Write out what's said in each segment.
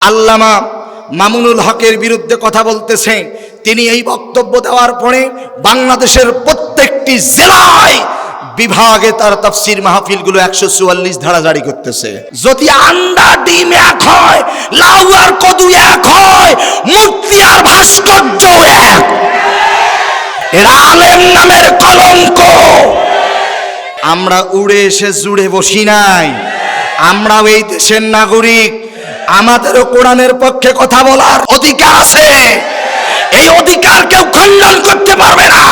আল্লামা মামুনুল হকের বিরুদ্ধে কথা বলতেছে। তিনি এই বক্তব্য দেওয়ার পরে বাংলাদেশের প্রত্যেকটি জেলায় বিভাগে তার তাফসীর মাহফিলগুলো 144 ধারা জারি করতেছে। যদি আন্ডা ডিম এক হয়, লাউ আর কদু এক হয়, মূর্তি আর ভাস্কর্য এক। এরা আলেম নামের কলঙ্ক। আমরা উড়ে এসে জুড়ে বসি নাই, আমরাও এই দেশের নাগরিক। আমাদেরও কোরআনের পক্ষে কথা বলার অধিকার আছে। এই অধিকার কেউ খণ্ডন করতে পারবে না।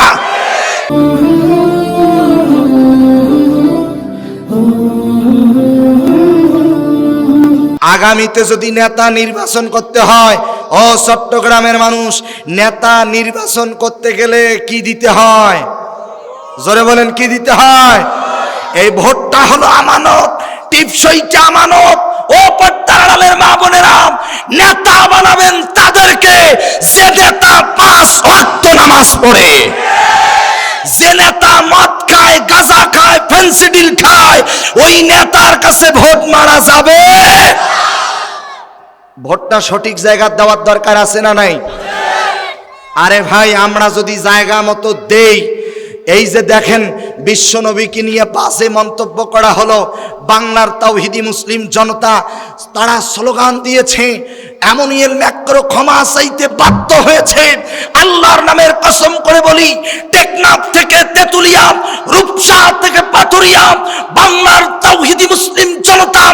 আগামীতে যদি নেতা নির্বাচন করতে হয়, ও চট্টগ্রামের মানুষ, নেতা নির্বাচন করতে গেলে কি দিতে হয়? জোরে বলেন, কি দিতে হয়? এই ভোটটা হলো আমানত, টিপসইটা আমানত। ও পর্দার আড়ালের মা বোনেরা, নেতা বানাবেন তাদেরকে যে নেতা 5 ওয়াক্ত নামাজ পড়ে। যে নেতা মদ খায়, গাঁজা খায়, ফেন্সিডিল খায়, ওই নেতার কাছে ভোট মারা যাবে। ভোটটা সঠিক জায়গা দেওয়ার দরকার আছে না নাই? আরে ভাই, আমরা যদি জায়গা মতো দেই, এই যে দেখেন বিশ্বনবীকে নিয়ে বাজে মন্তব্য করা হলো, বাংলার তাওহীদি মুসলিম জনতা তারা স্লোগান দিয়েছে, এমনিয়েল ম্যাক্রো ক্ষমা চাইতে বাধ্য হয়েছে। আল্লাহর নামের কসম করে বলি, টেকনাফ থেকে তেতুলিয়া, রূপসা থেকে পাথুরিয়া, বাংলার তাওহীদি মুসলিম জনতা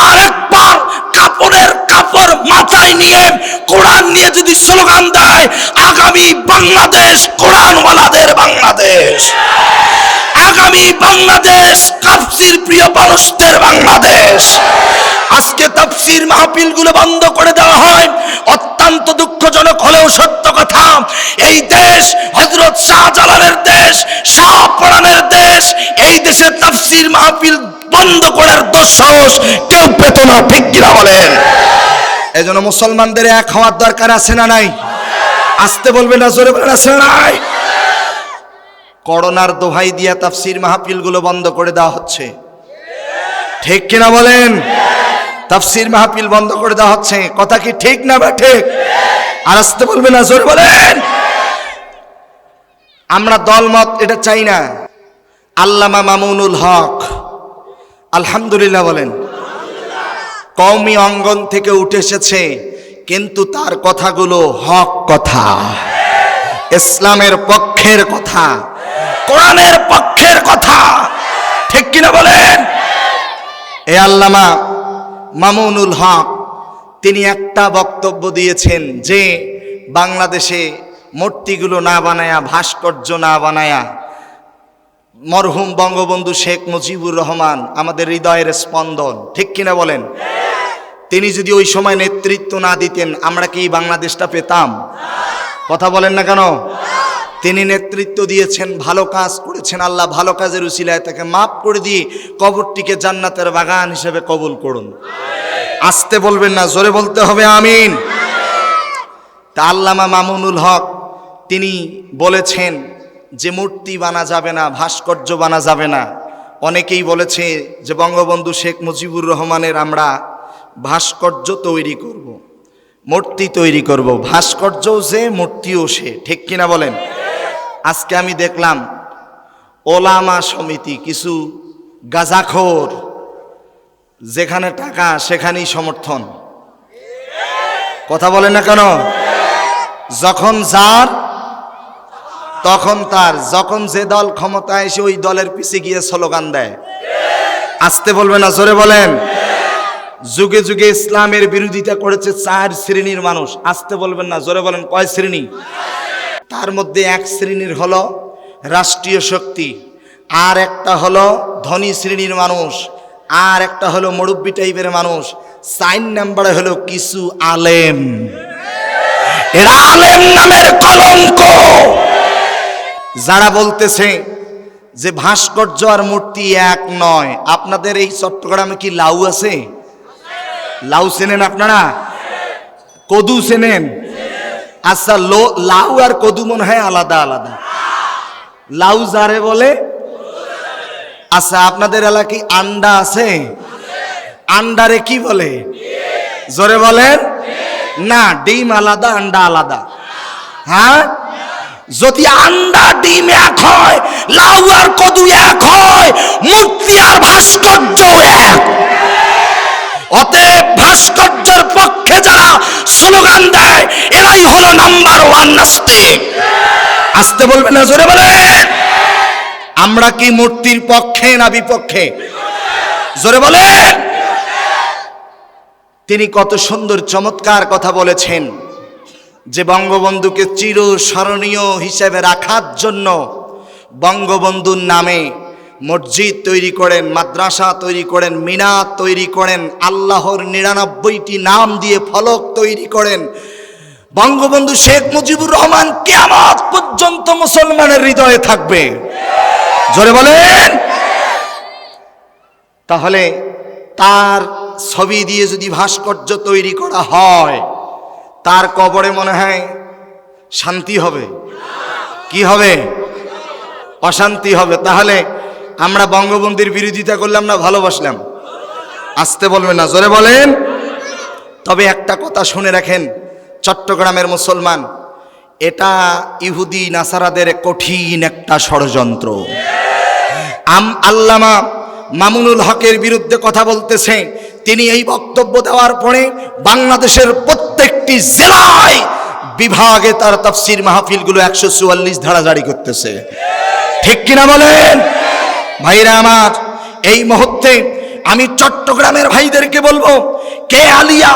আর একবার কাপড়ের কাপড় মাথায় নিয়ে কোরআন নিয়ে যদি স্লোগান দেয়, আগামী বাংলাদেশ কোরআনওয়ালাদের বাংলাদেশ, আগামী বাংলাদেশ তাফসীর প্রিয় মানুষদের বাংলাদেশ। আজকে তাফসীর মাহফিলগুলো বন্ধ করে দেওয়া হয়, অত্যন্ত দুঃখজনক হলেও সত্য কথা। এই দেশ হযরত শাহজালালের দেশ, শাহপরানের দেশ। এই দেশে তাফসীর মাহফিল বন্ধ করার দোষ কেউ পেত না, ঠিক কিনা বলেন? এজন্য মুসলমানদের এক হওয়ার দরকার আছে না নাই? আসতে বলবে না, জোরে বলেন, আছে না নাই? করোনার দোহাই দিয়া তাফসীর মাহফিলগুলো বন্ধ করে দেওয়া হচ্ছে, ঠিক কিনা বলেন? তাফসীর মাহফিল বন্ধ করে দেওয়া হচ্ছে, কথা কি ঠিক না বা ঠিক? আর আসতে বলবে না, জোরে বলেন। আমরা দলমত এটা চাই না। আল্লামা মামুনুল হক, আলহামদুলিল্লাহ বলেন, কওমি অঙ্গন থেকে উঠে এসেছে, কিন্তু তার কথাগুলো হক কথা, ইসলামের পক্ষের কথা, কোরআনের পক্ষের কথা, ঠিক কিনা বলেন? এই আল্লামা মামুনুল হক তিনি একটা বক্তব্য দিয়েছেন যে বাংলাদেশে মূর্তিগুলো না বানায়া, ভাস্কর্য না বানায়া, মরহুম বঙ্গবন্ধু শেখ মুজিবুর রহমান আমাদের হৃদয়ের স্পন্দন, ঠিক কিনা বলেন? তিনি যদি ওই সময় নেতৃত্ব না দিতেন, আমরা কি বাংলাদেশটা পেতাম? কথা বলেন না কেন? তিনি নেতৃত্ব দিয়েছেন, ভালো কাজ করেছেন। আল্লাহ ভালো কাজের উসিলায় তাকে মাফ করে দিয়ে কবরটিকে জান্নাতের বাগান হিসেবে কবুল করুন। আসতে বলবেন না, জোরে বলতে হবে আমিন। তা আল্লামা মামুনুল হক তিনি বলেছেন যে মূর্তি বানা যাবে না, ভাস্কর্য বানা যাবে না। অনেকেই বলেছে যে বঙ্গবন্ধু শেখ মুজিবুর রহমানের আমরা ভাস্কর্য তৈরি করব, মূর্তি তৈরি করব, ভাস্কর্যও সে, মূর্তিও সে, ঠিক কিনা বলেন? আজকে আমি দেখলাম ওলামা সমিতি কিছু গাঁজাখোর, যেখানে টাকা সেখানেই সমর্থন, কথা বলেন না কেন? যখন যার তখন তার, যখন যে দল ক্ষমতায় এসে ওই দলের পিছে গিয়ে স্লোগান দেয়। আসতে বলবে না, জোরে বলেন। যুগে যুগে ইসলামের বিরোধিতা করেছে 4 শ্রেণীর মানুষ। আসতে বলবেন না, জোরে বলেন, কয় শ্রেণী? তার মধ্যে এক শ্রেণীর হলো রাষ্ট্রীয় শক্তি, আর একটা হলো ধনী শ্রেণীর মানুষ, আর একটা হলো মুরব্বি টাইপের মানুষ, 4 নম্বরে হলো কিছু আলেম। এরা আলেম নামের কলঙ্ক। যারা বলতেছে যে ভাস্কর্য আর মূর্তি এক নয়। আপনাদের এই চট্টগ্রামে কি লাউ আছে? লাউ চেনেন আপনারা? কদু চেনেন? আচ্ছা, লাউ আর কদু মনে হয় আলাদা আলাদা। লাউ যারে বলে। আচ্ছা, আপনাদের এলাকায় আন্ডা আছে? আন্ডারে কি বলে? জোরে বলেন না, ডিম আলাদা আন্ডা আলাদা। হ্যাঁ, যদি আন্ডা ডিম এক হয়, লাউ আর কদু এক হয়, মূর্তি আর ভাস্কর্য এক। অতএব ভাস্কর্যের পক্ষে যারা স্লোগান দেয় এরাই হলো নাম্বার 1 নাস্তিক। আসতে বলবেন না, জোরে বলেন। আমরা কি মূর্তির পক্ষে না বিপক্ষে? জোরে বলেন। তিনি কত সুন্দর চমৎকার কথা বলেছেন যে বঙ্গবন্ধুকে চিরস্মরণীয় হিসেবে রাখার জন্য বঙ্গবন্ধুর নামে মসজিদ তৈরি করেন, মাদ্রাসা তৈরি করেন, মিনার তৈরি করেন, আল্লাহর 99টি নাম দিয়ে ফলক তৈরি করেন। বঙ্গবন্ধু শেখ মুজিবুর রহমান কিয়ামত পর্যন্ত মুসলমানের হৃদয়ে থাকবে। জোরে বলেন। তাহলে তার ছবি দিয়ে যদি ভাস্কর্য তৈরি করা হয়, তার কবরে মনে হয় শান্তি হবে? কি হবে? অশান্তি হবে। তাহলে আমরা বঙ্গবন্ধুর বিরোধিতা করলাম না ভালোবাসলাম? আসতে বলবেন না, জোরে বলেন। তবে একটা কথা শুনে রাখেন, চট্টগ্রামের মুসলমান, এটা ইহুদি নাসারাদের কঠিন একটা ষড়যন্ত্র। আল্লামা মামুনুল হকের বিরুদ্ধে কথা বলতেছে। তিনি এই বক্তব্য দেওয়ার পরে বাংলাদেশের প্রত্যেকটি জেলায় বিভাগে তার তাফসীর মাহফিলগুলো 144 ধারা জারি করতেছে। ঠিক কিনা বলেন? ভাইরা আমার, এই মুহূর্তে আমি চট্টগ্রামের ভাইদেরকে বলবো, কে আলিয়া,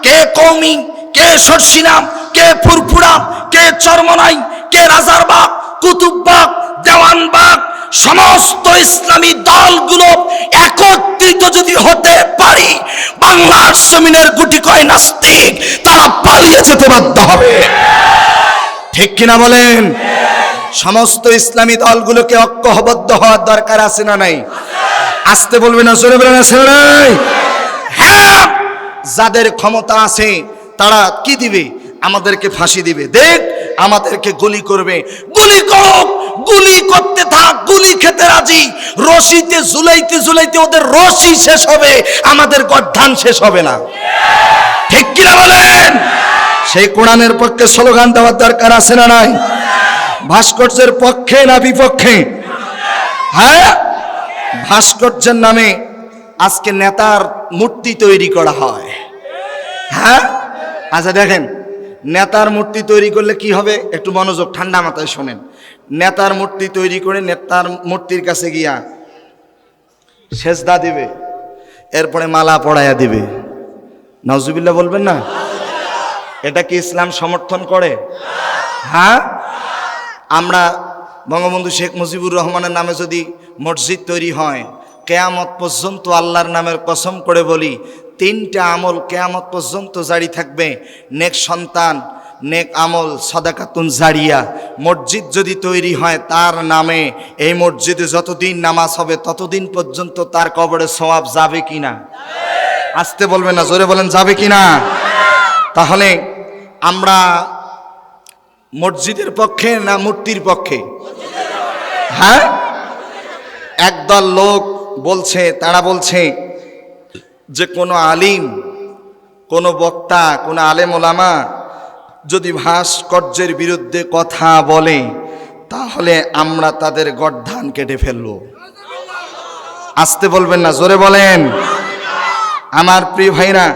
কে কওমি, কে শর্ষিনা, কে ফুরফুরা, কে চরমনাই, কে রাজারবাগ, কুতুববাগ, দেওয়ানবাগ, সমস্ত ইসলামী দলগুলো একত্রিত যদি হতে পারি, বাংলার জমিনের গুটি কয় নাস্তিক তারা পালিয়ে যেতে বাধ্য হবে। ঠিক কিনা বলেন? সমস্ত ইসলামী দলগুলোকে ঐক্যবদ্ধ হওয়ার দরকার আছে না নাই? আসতে বলবে না, জোরে বলেন, আছে না নাই? হ্যাঁ, যাদের ক্ষমতা আছে তারা কি দিবে? আমাদেরকে ফাঁসি দিবে। দেখ, আমাদেরকে গুলি করবে, গুলি করুক, গুলি করতে থাক, গুলি খেতে রাজি। রশিতে ঝুলাইতে ঝুলাইতে ওদের রশি শেষ হবে, আমাদের গর্দান শেষ হবে না। ঠিক কিনা বলেন? সেই কোরআনের পক্ষে স্লোগান দেওয়ার দরকার আছে না নাই? ভাস্কর্যের পক্ষে না বিপক্ষে? হ্যাঁ, ভাস্কর্যের নামে আজকে নেতার মূর্তি তৈরি করা হয়। হ্যাঁ, আচ্ছা দেখেন, নেতার মূর্তি তৈরি করলে কি হবে? একটু মনোযোগ, ঠান্ডা মাথায় শোনেন। নেতার মূর্তি তৈরি করে নেতার মূর্তির কাছে গিয়া সেজদা দিবে, এরপরে মালা পড়াইয়া দিবে। নাউজুবিল্লাহ বলবেন না? এটা কি ইসলাম সমর্থন করে? হ্যাঁ, আমরা বঙ্গবন্ধু শেখ মুজিবুর রহমানের নামে যদি মসজিদ তৈরি হয়, কেয়ামত পর্যন্ত আল্লাহর নামের কসম করে বলি, 3টা আমল কেয়ামত পর্যন্ত জারি থাকবে। নেক সন্তান, নেক আমল, সাদাকাতুন জারিয়া। মসজিদ যদি তৈরি হয় তার নামে, এই মসজিদে যতদিন নামাজ হবে ততদিন পর্যন্ত তার কবরে সওয়াব যাবে কিনা? আসতে বলবেন না, জোরে বলেন, যাবে কিনা? তাহলে আমরা মসজিদের পক্ষে না মূর্তির পক্ষে? হ্যাঁ, একদল লোক বলছে, তারা বলছে যে কোনো আলিম, কোনো বক্তা, কোনো আলেম ওলামা যদি ভাস্কর্যের বিরুদ্ধে কথা বলে তাহলে আমরা তাদের গর্দান কেটে ফেলবো। আসতে বলবেন না, জোরে বলেন। আমার প্রিয় ভাইরা,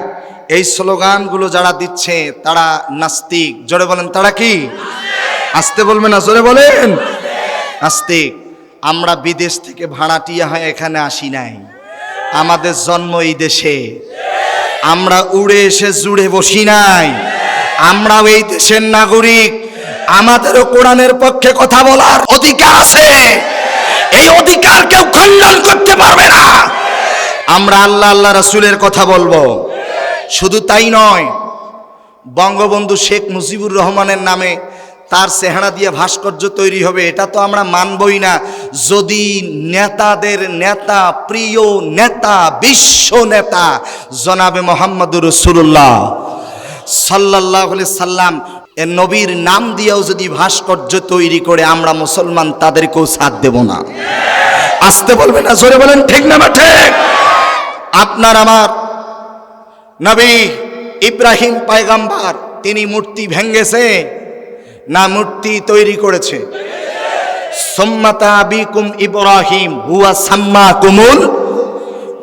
এই স্লোগানগুলো যারা দিচ্ছে তারা নাস্তিক। জোরে বলেন, তারা কি? আসতে বলবেন না, জোরে বলেন। নাস্তিক। আমরা বিদেশ থেকে ভাড়াটিয়া হয়ে এখানে আসি নাই, আমাদের জন্ম এই দেশে। আমরা উড়ে এসে জুড়ে বসি নাই, আমরাও এই দেশের নাগরিক। আমাদেরও কোরআনের পক্ষে কথা বলার অধিকার আছে, এই অধিকার কেউ খণ্ডন করতে পারবে না। আমরা আল্লাহ আল্লাহ রাসূলের কথা বলবো। শুধু তাই নয়, বঙ্গবন্ধু শেখ মুজিবুর রহমানের নামে তার চেহারা দিয়ে ভাস্কর্য তৈরি হবে, এটা তো আমরা মানবই না। যদি নেতাদের নেতা, প্রিয় নেতা, বিশ্ব নেতা জনাবে মোহাম্মদুর রাসূলুল্লাহ সাল্লাল্লাহু আলাইহি সাল্লাম এর নবীর নাম দিয়েও যদি ভাস্কর্য তৈরি করে, আমরা মুসলমান তাদেরকেও সাথ দেব না। আসতে বলবেন না, জোরে বলেন, ঠিক না ঠিক? আপনার আমার নবী ইব্রাহিম পয়গম্বর তিনি মূর্তি ভেঙ্গেছে না মূর্তি তৈরি করেছে? সুম্মাতা আবিকুম ইব্রাহিম হুয়া সাম্মাকুমুল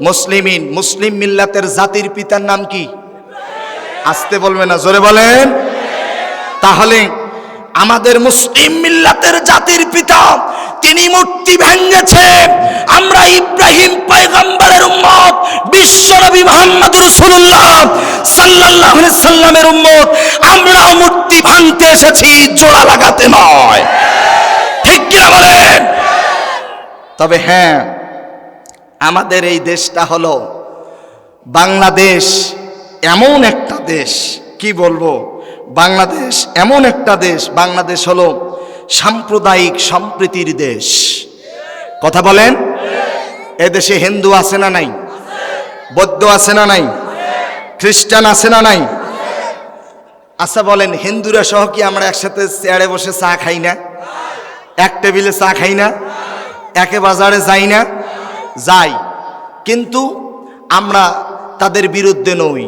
মুসলিমিন। মুসলিম মিল্লাতের জাতির পিতার নাম কি? আসতে বলবেন না, জোরে বলেন। তাহলে আমাদের মুসলিম মিল্লাতের জাতির পিতা তিনি মূর্তি ভেঙেছে। আমরা ইব্রাহিম পয়গম্বরের উম্মত, বিশ্বনবী মুহাম্মদ রাসূলুল্লাহ সাল্লাল্লাহু আলাইহি সাল্লামের উম্মত। আমরা মূর্তি ভাঙতে এসেছি, জোড়া লাগাতে নয়। ঠিক কি বলেন? তবে হ্যাঁ, আমাদের এই দেশটা হলো বাংলাদেশ, এমন একটা দেশ, কি বলবো, বাংলাদেশ এমন একটা দেশ, বাংলাদেশ হলো সাম্প্রদায়িক সম্প্রীতির দেশ। কথা বলেন। এদেশে হিন্দু আছে না নাই? বৌদ্ধ আছে না নাই? খ্রিস্টান আছে না নাই? আচ্ছা বলেন, হিন্দুরা সহ কি আমরা একসাথে চেয়ারে বসে চা খাই না? এক টেবিলে চা খাই না? একে বাজারে যাই না? যাই, কিন্তু আমরা তাদের বিরুদ্ধে নই।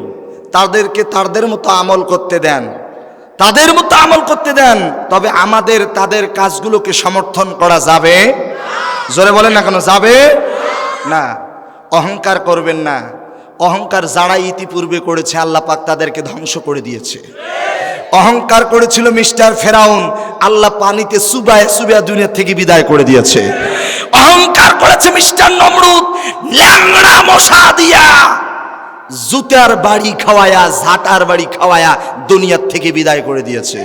তাদেরকে তাদের মতো আমল করতে দেন, তাদের মতো আমল করতে দেন, তবে আমাদের তাদের কাজগুলোকে সমর্থন করা যাবে? জোরে বলেন না কেন, যাবে না। অহংকার করবেন না। অহংকার যারা ইতিপূর্বে করেছে আল্লাহ পাক তাদেরকে ধ্বংস করে দিয়েছে। অহংকার করেছিল মিস্টার ফেরাউন, আল্লাহ পানিতে চুবায় চুবায় দুনিয়া থেকে বিদায় করে দিয়েছে। অহংকার করেছে মিস্টার নমরুদ, ল্যাংড়া মশা দিয়া জুতার বাড়ি খাওয়ায়া, ঝাঁটার বাড়ি খাওয়ায়া দুনিয়ার থেকে বিদায় করে দিয়েছে।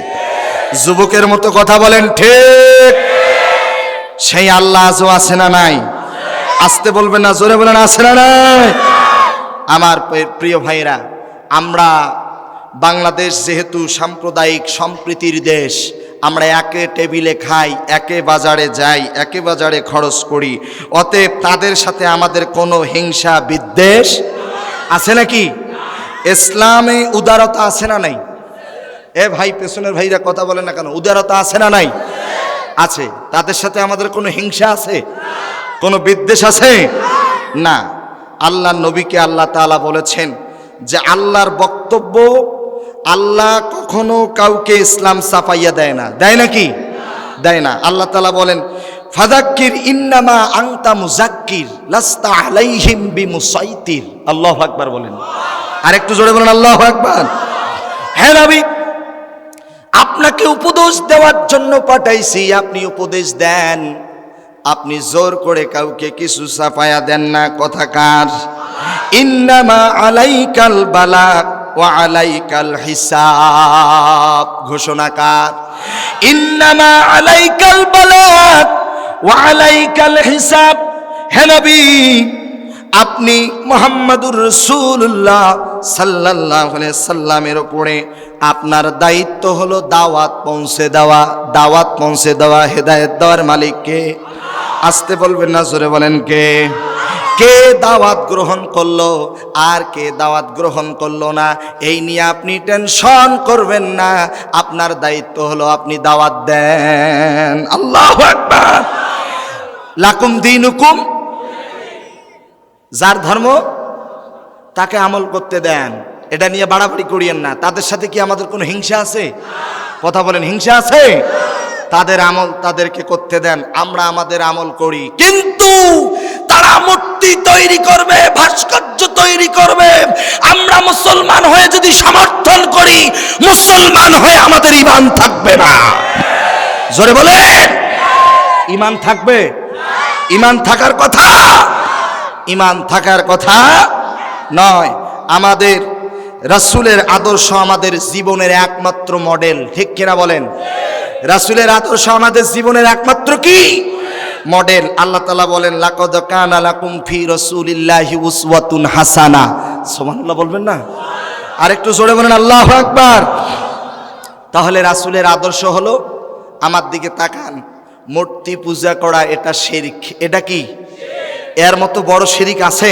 যুবকের মতো কথা বলেন, ঠিক? সেই আল্লাহ আজও আছে না নাই? আসতে বলবেন না, জোরে বলেন, আছে না নাই? আমার প্রিয় ভাইরা, আমরা বাংলাদেশ যেহেতু সাম্প্রদায়িক সম্প্রীতির দেশ, আমরা একে টেবিলে খাই, একে বাজারে যাই, একে বাজারে খরচ করি, অতএব তাদের সাথে আমাদের কোনো হিংসা বিদ্বেষ আছে নাকি? ইসলামে উদারতা আছে না নাই? এ ভাই, পেছনের ভাইরা কথা বলেন না কেন, উদারতা আছে না নাই? আছে। তাদের সাথে আমাদের কোনো হিংসা আছে? কোনো বিদ্বেষ আছে? না। আল্লাহর নবীকে আল্লাহ তাআলা বলেছেন যে আল্লাহর বক্তব্য, আল্লাহ কখনো কাউকে ইসলাম চাপাইয়া দেয় না। দেয় নাকি? দেয় না। আল্লাহ তাআলা বলেন, ফাযাক্কির ইন্নামা আনতা মুযাক্কির লাস্তা আলাইহিম বিমুসাইতির। আল্লাহু আকবার বলেন। আর একটু জোরে বলেন, আল্লাহু আকবার। হ্যাঁ নবী, আপনাকে উপদেশ দেওয়ার জন্য পাঠাইছি, আপনি উপদেশ দেন। আপনি জোর করে কাউকে কিছু চাপায়া দেন না। কথা কার? ইন্নামা আলাইকাল বালাগ ওয়া আলাইকাল হিসাব। ঘোষণা কার? ইন্নামা আলাইকাল বালাগ ওয়া আলাইকাল হিসাব। হে নবী, আপনি মুহাম্মাদুর রাসূলুল্লাহ সাল্লাল্লাহু আলাইহি সাল্লামের উপরে আপনার দায়িত্ব হলো দাওয়াত পৌঁছে দেওয়া। দাওয়াত পৌঁছে দেওয়া, হেদায়েত দেওয়ার মালিক কে? আসতে বলবেন না, জোরে বলেন, কে? কে দাওয়াত গ্রহণ করলো আর কে দাওয়াত গ্রহণ করলো না, এই নিয়ে আপনি টেনশন করবেন না। আপনার দায়িত্ব হলো আপনি দাওয়াত দেন। আল্লাহু আকবার। লাকুম দীনুকুম, যার ধর্ম তাকে আমল করতে দেন। এটা নিয়ে বাড়াবাড়ি করিয়েন না। তাদের সাথে কি আমাদের কোনো হিংসা আছে? কথা বলেন, হিংসা আছে? তাদের আমল তাদেরকে করতে দেন, আমরা আমাদের আমল করি। কিন্তু তারা মূর্তি তৈরি করবে, ভাস্কর্য তৈরি করবে, আমরা মুসলমান হয়ে যদি সমর্থন করি, মুসলমান হয়ে আমাদের ঈমান থাকবে না। জোরে বলেন, ঈমান থাকবে? ঈমান থাকার কথা, ঈমান থাকার কথা নয়। আমাদের রাসূলের আদর্শ আমাদের জীবনের একমাত্র মডেল। ঠিক কিনা বলেন? রাসূলের আদর্শ আমাদের জীবনের একমাত্র কি মডেল? আল্লাহ তাআলা বলেন, লাকাদ কানা লাকুম ফি রাসূলিল্লাহি উসওয়াতুন হাসানা। সুবহানাল্লাহ বলবেন না? আর একটু জোরে বলেন, আল্লাহু আকবার। তাহলে রাসূলের আদর্শ হলো, আমার দিকে তাকান, মূর্তি পূজা করা এটা শিরক। এটা কি? এর মতো বড় শিরক আছে?